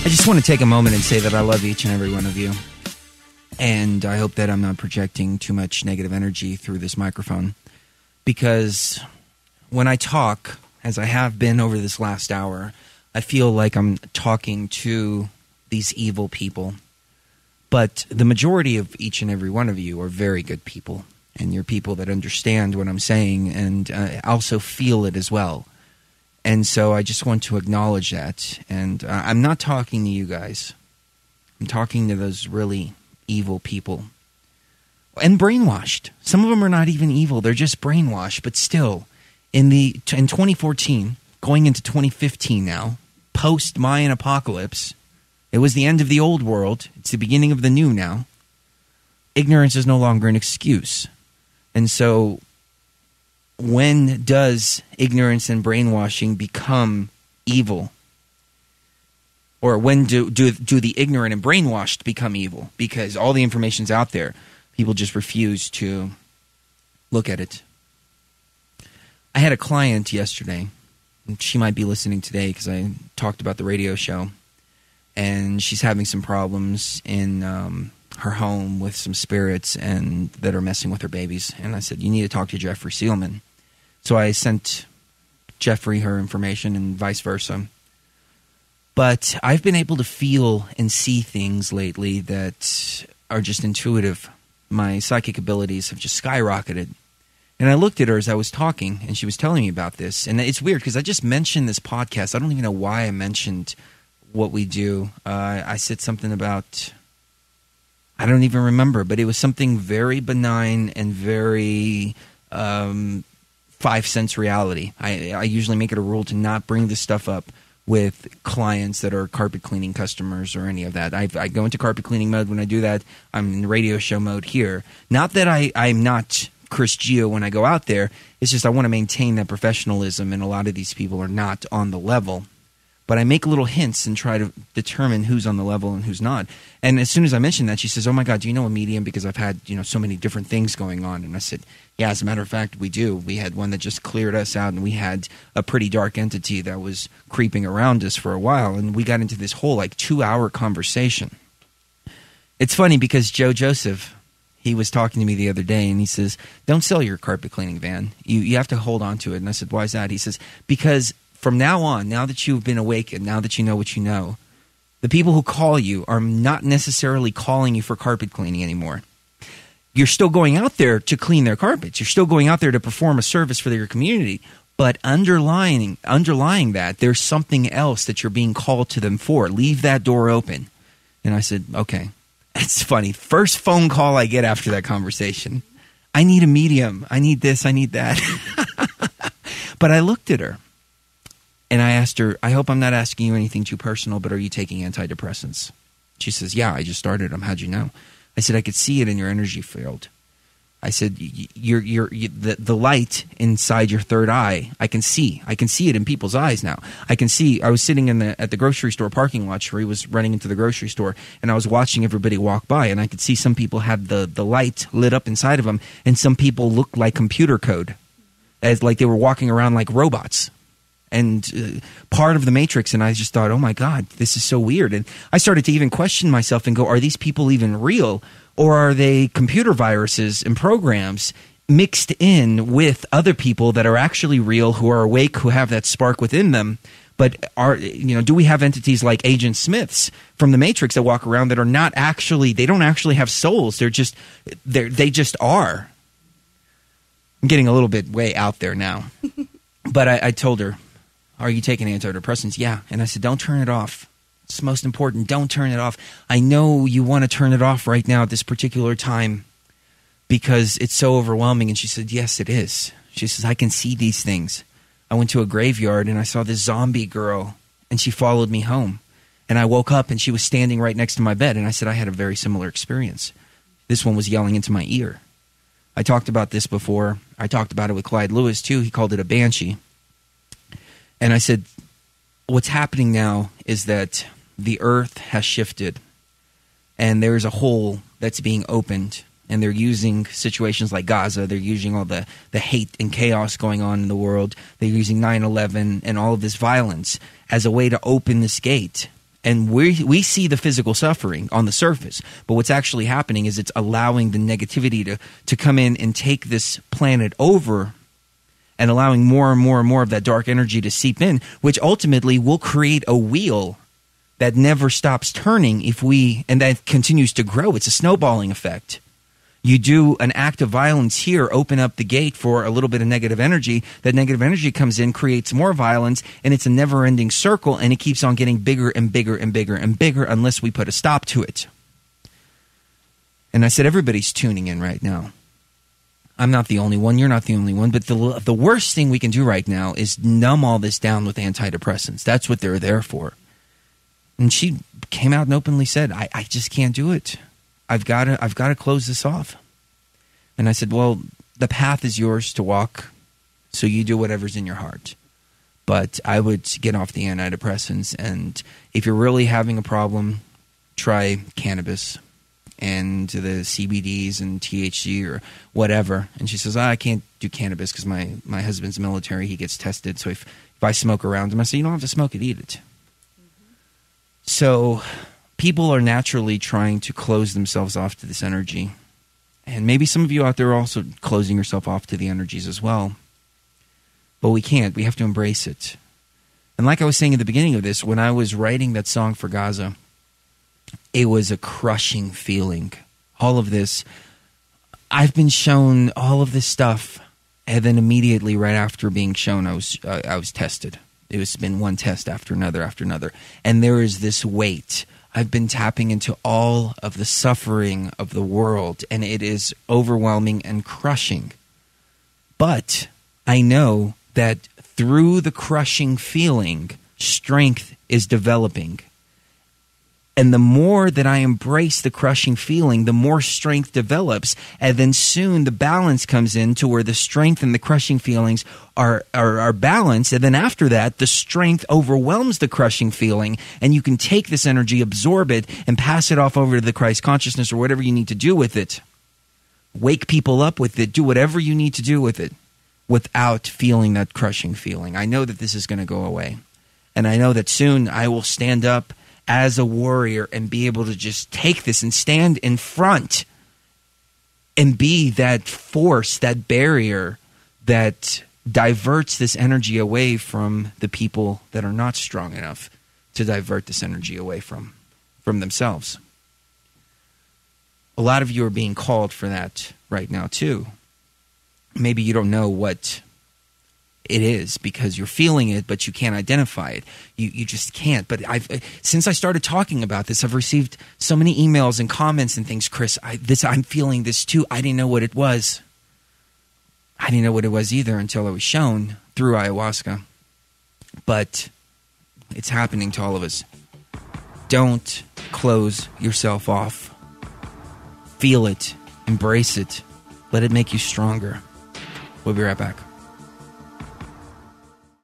I just want to take a moment and say that I love each and every one of you. And I hope that I'm not projecting too much negative energy through this microphone. Because when I talk, as I have been over this last hour, I feel like I'm talking to these evil people. But the majority of each and every one of you are very good people. And you're people that understand what I'm saying and also feel it as well. And so I just want to acknowledge that. And I'm not talking to you guys. I'm talking to those really evil people. And brainwashed. Some of them are not even evil. They're just brainwashed. But still, in 2014, going into 2015 now, post-Mayan apocalypse, it was the end of the old world. It's the beginning of the new now. Ignorance is no longer an excuse. And so when does ignorance and brainwashing become evil? Or when do the ignorant and brainwashed become evil? Because all the information's out there. People just refuse to look at it. I had a client yesterday. And she might be listening today because I talked about the radio show. And she's having some problems in her home with some spirits and that are messing with her babies. And I said, you need to talk to Jeffrey Seelman. So I sent Jeffrey her information and vice versa. But I've been able to feel and see things lately that are just intuitive. My psychic abilities have just skyrocketed. And I looked at her as I was talking, and she was telling me about this. And it's weird because I just mentioned this podcast. I don't even know why I mentioned what we do. I said something about, I don't even remember, but it was something very benign and very 5 cents reality. I usually make it a rule to not bring this stuff up with clients that are carpet cleaning customers or any of that. I go into carpet cleaning mode when I do that. I'm in radio show mode here. Not that I'm not Chris Gio when I go out there. It's just I want to maintain that professionalism, and a lot of these people are not on the level. But I make little hints and try to determine who's on the level and who's not. And as soon as I mentioned that, she says, oh my God, do you know a medium? Because I've had, so many different things going on. And I said, yeah, as a matter of fact, we do. We had one that just cleared us out, and we had a pretty dark entity that was creeping around us for a while. And we got into this whole 2-hour conversation. It's funny because Joe Joseph, he was talking to me the other day, and he says, don't sell your carpet cleaning van. You have to hold on to it. And I said, why is that? He says, because from now on, now that you've been awakened, now that you know what you know, the people who call you are not necessarily calling you for carpet cleaning anymore. You're still going out there to clean their carpets. You're still going out there to perform a service for your community. But underlying that, there's something else that you're being called to them for. Leave that door open. And I said, okay. It's funny. First phone call I get after that conversation. I need a medium. I need this. I need that. But I looked at her. And I asked her, I hope I'm not asking you anything too personal, but are you taking antidepressants? She says, yeah, I just started them. How'd you know? I said, I could see it in your energy field. I said, the light inside your third eye, I can see. I can see it in people's eyes now. I can see. I was sitting at the grocery store parking lot. Sheree was running into the grocery store, and I was watching everybody walk by, and I could see some people had the light lit up inside of them, and some people looked like computer code, as like they were walking around like robots. And part of the Matrix, and I just thought, oh my God, this is so weird. And I started to even question myself and go, are these people even real? Or are they computer viruses and programs mixed in with other people that are actually real, who are awake, who have that spark within them? But do we have entities like Agent Smiths from the Matrix that walk around that are not actually, they don't actually have souls. They just are. I'm getting a little bit way out there now. But I told her, are you taking antidepressants? Yeah. And I said, don't turn it off. It's most important. Don't turn it off. I know you want to turn it off right now at this particular time because it's so overwhelming. And she said, yes, it is. She says, I can see these things. I went to a graveyard and I saw this zombie girl and she followed me home. And I woke up and she was standing right next to my bed. And I said, I had a very similar experience. This one was yelling into my ear. I talked about this before. I talked about it with Clyde Lewis too. He called it a banshee. And I said, what's happening now is that the earth has shifted and there's a hole that's being opened, and they're using situations like Gaza. They're using all the hate and chaos going on in the world. They're using 9/11 and all of this violence as a way to open this gate. And we see the physical suffering on the surface, but what's actually happening is it's allowing the negativity to come in and take this planet over, and allowing more and more and more of that dark energy to seep in, which ultimately will create a wheel that never stops turning and that continues to grow. It's a snowballing effect. You do an act of violence here, open up the gate for a little bit of negative energy. That negative energy comes in, creates more violence, and it's a never-ending circle, and it keeps on getting bigger and bigger and bigger and bigger unless we put a stop to it. And I said, everybody's tuning in right now. I'm not the only one. You're not the only one. But the worst thing we can do right now is numb all this down with antidepressants. That's what they're there for. And she came out and openly said, I just can't do it. I've got to close this off. And I said, well, the path is yours to walk, so you do whatever's in your heart. But I would get off the antidepressants, and if you're really having a problem, try cannabis and the CBDs and THC or whatever. And she says, I can't do cannabis because my husband's military, he gets tested. So if I smoke around him, I say, you don't have to smoke it, eat it. Mm-hmm. So people are naturally trying to close themselves off to this energy. And maybe some of you out there are also closing yourself off to the energies as well. But we can't. We have to embrace it. And like I was saying at the beginning of this, when I was writing that song for Gaza, it was a crushing feeling. All of this. I've been shown all of this stuff, and then immediately right after being shown, I was tested. It was been one test after another, and there is this weight. I've been tapping into all of the suffering of the world, and it is overwhelming and crushing. But I know that through the crushing feeling, strength is developing. And the more that I embrace the crushing feeling, the more strength develops. And then soon the balance comes in to where the strength and the crushing feelings are balanced. And then after that, the strength overwhelms the crushing feeling. And you can take this energy, absorb it, and pass it off over to the Christ consciousness or whatever you need to do with it. Wake people up with it. Do whatever you need to do with it without feeling that crushing feeling. I know that this is going to go away. And I know that soon I will stand up as a warrior and be able to just take this and stand in front and be that force, that barrier that diverts this energy away from the people that are not strong enough to divert this energy away from themselves. A lot of you are being called for that right now too. Maybe you don't know what it is because you're feeling it, but you can't identify it. You just can't. But since I started talking about this, I've received so many emails and comments and things. Chris, I'm feeling this too. I didn't know what it was. I didn't know what it was either until I was shown through ayahuasca. But it's happening to all of us. Don't close yourself off. Feel it. Embrace it. Let it make you stronger. We'll be right back.